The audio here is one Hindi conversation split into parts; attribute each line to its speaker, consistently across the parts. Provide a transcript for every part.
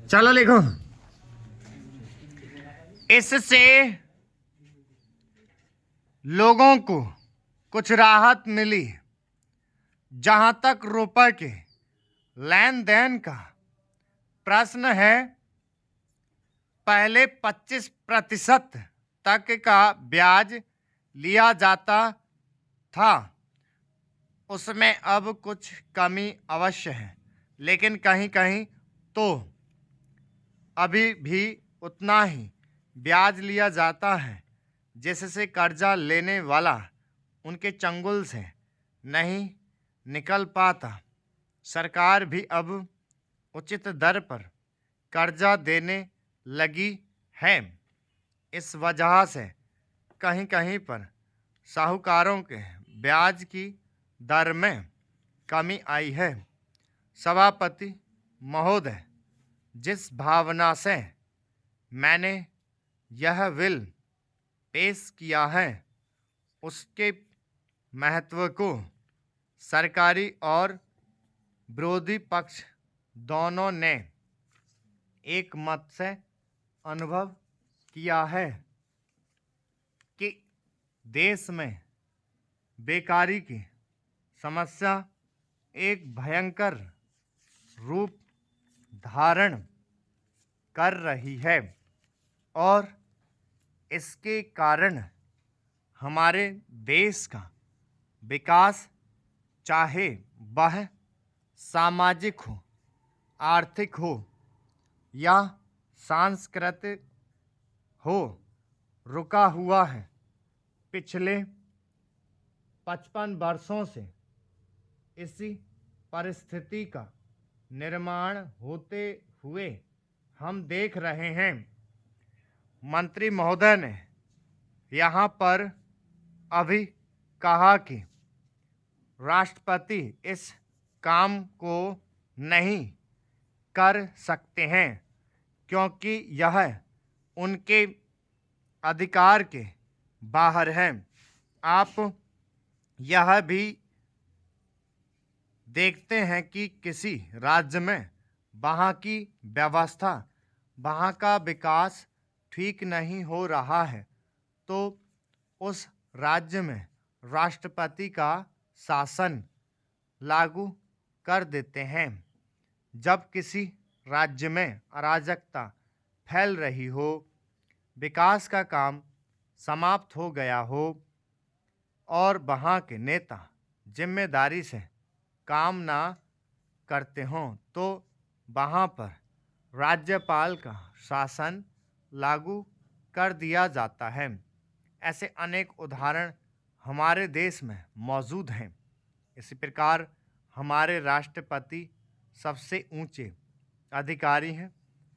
Speaker 1: चलो लिखो। इससे लोगों को कुछ राहत मिली। जहां तक रुपए के लेन देन का प्रश्न है, पहले 25% तक का ब्याज लिया जाता था। उसमें अब कुछ कमी अवश्य है, लेकिन कहीं कहीं तो अभी भी उतना ही ब्याज लिया जाता है, जिससे कर्जा लेने वाला उनके चंगुल से नहीं निकल पाता। सरकार भी अब उचित दर पर कर्जा देने लगी है। इस वजह से कहीं कहीं पर साहूकारों के ब्याज की दर में कमी आई है। सभापति महोदय, जिस भावना से मैंने यह बिल पेश किया है, उसके महत्व को सरकारी और विरोधी पक्ष दोनों ने एक मत से अनुभव किया है कि देश में बेकारी की समस्या एक भयंकर रूप धारण कर रही है और इसके कारण हमारे देश का विकास, चाहे वह सामाजिक हो, आर्थिक हो या सांस्कृतिक हो, रुका हुआ है। पिछले 55 वर्षों से इसी परिस्थिति का निर्माण होते हुए हम देख रहे हैं। मंत्री महोदय ने यहाँ पर अभी कहा कि राष्ट्रपति इस काम को नहीं कर सकते हैं क्योंकि यह उनके अधिकार के बाहर है। आप यह भी देखते हैं कि किसी राज्य में वहाँ की व्यवस्था, वहाँ का विकास ठीक नहीं हो रहा है तो उस राज्य में राष्ट्रपति का शासन लागू कर देते हैं। जब किसी राज्य में अराजकता फैल रही हो, विकास का काम समाप्त हो गया हो और वहाँ के नेता जिम्मेदारी से काम ना करते हों, तो वहाँ पर राज्यपाल का शासन लागू कर दिया जाता है। ऐसे अनेक उदाहरण हमारे देश में मौजूद हैं। इसी प्रकार हमारे राष्ट्रपति सबसे ऊंचे अधिकारी हैं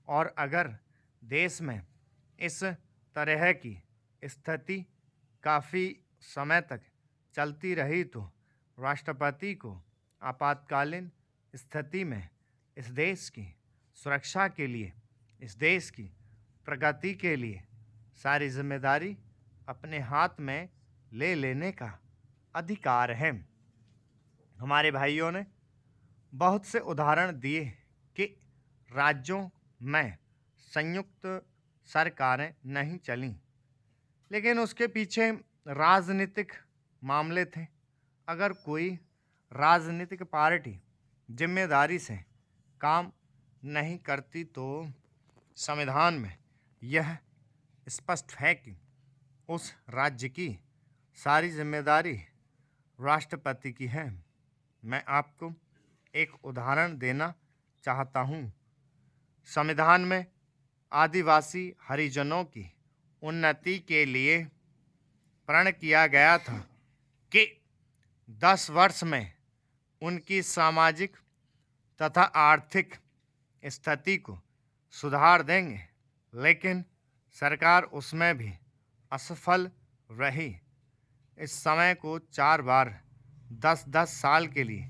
Speaker 1: और अगर देश में इस तरह की स्थिति काफ़ी समय तक चलती रही तो राष्ट्रपति को आपातकालीन स्थिति में इस देश की सुरक्षा के लिए, इस देश की प्रगति के लिए सारी जिम्मेदारी अपने हाथ में ले लेने का अधिकार है। हमारे भाइयों ने बहुत से उदाहरण दिए कि राज्यों में संयुक्त सरकारें नहीं चलीं, लेकिन उसके पीछे राजनीतिक मामले थे। अगर कोई राजनीतिक पार्टी जिम्मेदारी से काम नहीं करती तो संविधान में यह स्पष्ट है कि उस राज्य की सारी जिम्मेदारी राष्ट्रपति की है। मैं आपको एक उदाहरण देना चाहता हूँ। संविधान में आदिवासी हरिजनों की उन्नति के लिए प्रण किया गया था कि 10 वर्ष में उनकी सामाजिक तथा आर्थिक स्थिति को सुधार देंगे, लेकिन सरकार उसमें भी असफल रही। इस समय को 4 बार 10-10 साल के लिए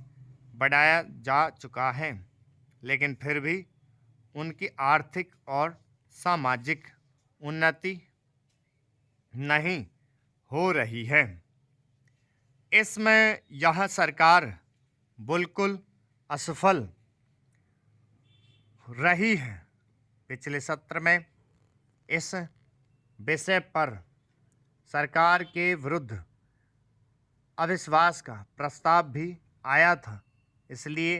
Speaker 1: बढ़ाया जा चुका है, लेकिन फिर भी उनकी आर्थिक और सामाजिक उन्नति नहीं हो रही है। इसमें यह सरकार बिल्कुल असफल रही है पिछले सत्र में इस विषय पर सरकार के विरुद्ध अविश्वास का प्रस्ताव भी आया था। इसलिए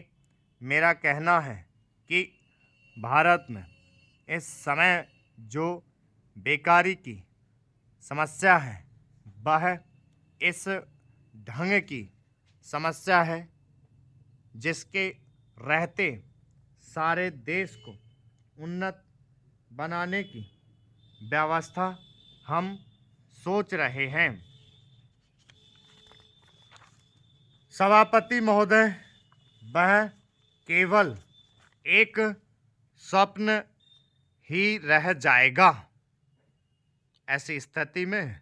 Speaker 1: मेरा कहना है कि भारत में इस समय जो बेकारी की समस्या है वह इस ढंग की समस्या है जिसके रहते सारे देश को उन्नत बनाने की व्यवस्था हम सोच रहे हैं। सभापति महोदय, वह केवल एक स्वप्न ही रह जाएगा। ऐसी स्थिति में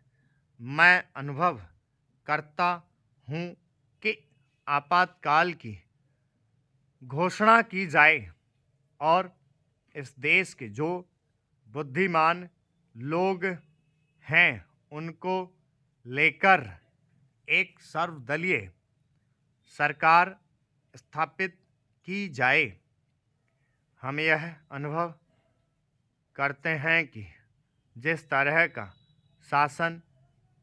Speaker 1: मैं अनुभव करता हूँ कि आपातकाल की घोषणा की जाए और इस देश के जो बुद्धिमान लोग हैं उनको लेकर एक सर्वदलीय सरकार स्थापित की जाए। हम यह अनुभव करते हैं कि जिस तरह का शासन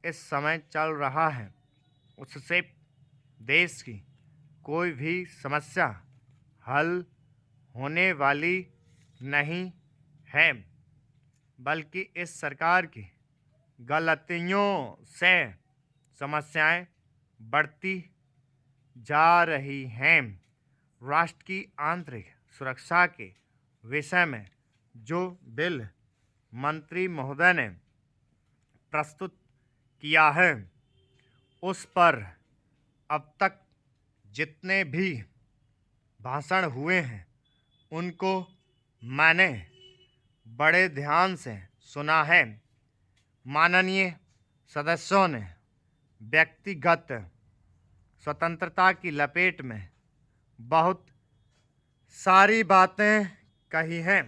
Speaker 1: इस समय चल रहा है उससे देश की कोई भी समस्या हल होने वाली नहीं है, बल्कि इस सरकार की गलतियों से समस्याएं बढ़ती जा रही हैं। राष्ट्र की आंतरिक सुरक्षा के विषय में जो बिल मंत्री महोदय ने प्रस्तुत किया है उस पर अब तक जितने भी भाषण हुए हैं उनको मैंने बड़े ध्यान से सुना है। माननीय सदस्यों ने व्यक्तिगत स्वतंत्रता की लपेट में बहुत सारी बातें कही हैं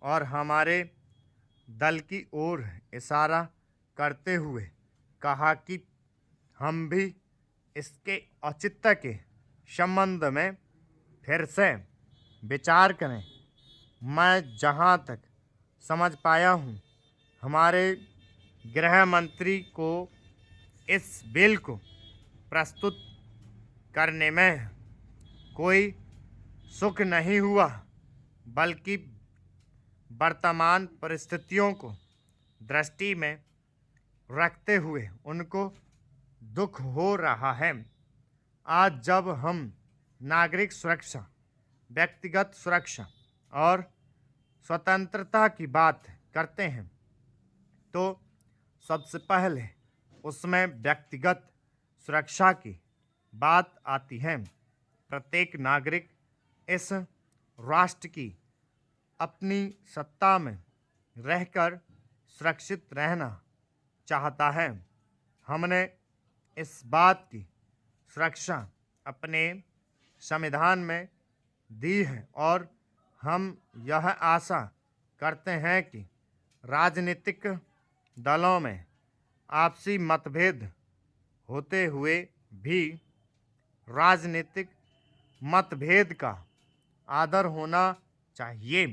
Speaker 1: और हमारे दल की ओर इशारा करते हुए कहा कि हम भी इसके औचित्य के संबंध में फिर से विचार करें। मैं जहां तक समझ पाया हूं, हमारे गृह मंत्री को इस बिल को प्रस्तुत करने में कोई सुख नहीं हुआ, बल्कि वर्तमान परिस्थितियों को दृष्टि में रखते हुए उनको दुख हो रहा है। आज जब हम नागरिक सुरक्षा, व्यक्तिगत सुरक्षा और स्वतंत्रता की बात करते हैं तो सबसे पहले उसमें व्यक्तिगत सुरक्षा की बात आती है। प्रत्येक नागरिक इस राष्ट्र की अपनी सत्ता में रहकर सुरक्षित रहना चाहता है। हमने इस बात की सुरक्षा अपने संविधान में दी है और हम यह आशा करते हैं कि राजनीतिक दलों में आपसी मतभेद होते हुए भी राजनीतिक मतभेद का आदर होना चाहिए।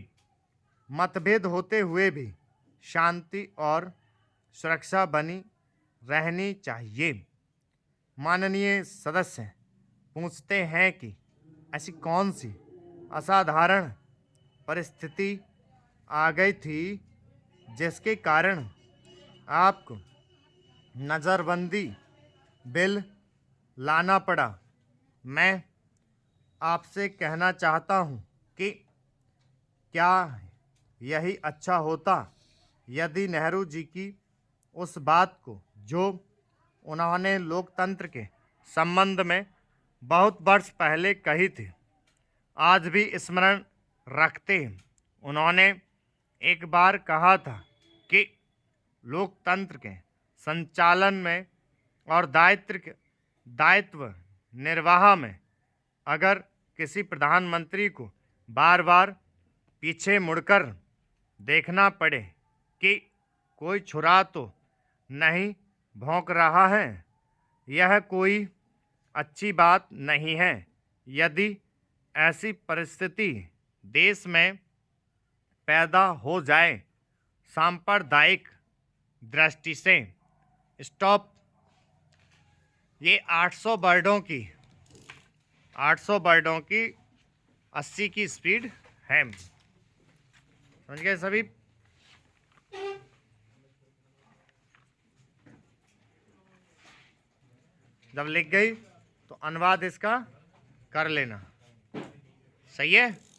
Speaker 1: मतभेद होते हुए भी शांति और सुरक्षा बनी रहनी चाहिए। माननीय सदस्य पूछते हैं कि ऐसी कौन सी असाधारण परिस्थिति आ गई थी जिसके कारण आपको नज़रबंदी बिल लाना पड़ा। मैं आपसे कहना चाहता हूं कि क्या यही अच्छा होता यदि नेहरू जी की उस बात को जो उन्होंने लोकतंत्र के संबंध में बहुत वर्ष पहले कही थी आज भी स्मरण रखते। उन्होंने एक बार कहा था कि लोकतंत्र के संचालन में और दायित्व निर्वाह में अगर किसी प्रधानमंत्री को बार बार पीछे मुड़कर देखना पड़े कि कोई छुरा तो नहीं भौंक रहा है, यह कोई अच्छी बात नहीं है। यदि ऐसी परिस्थिति देश में पैदा हो जाए सांप्रदायिक दृष्टि से। स्टॉप। ये 800 वर्डों की 80 की स्पीड है। समझ गए सभी? जब लिख गई तो अनुवाद इसका कर लेना। सही है।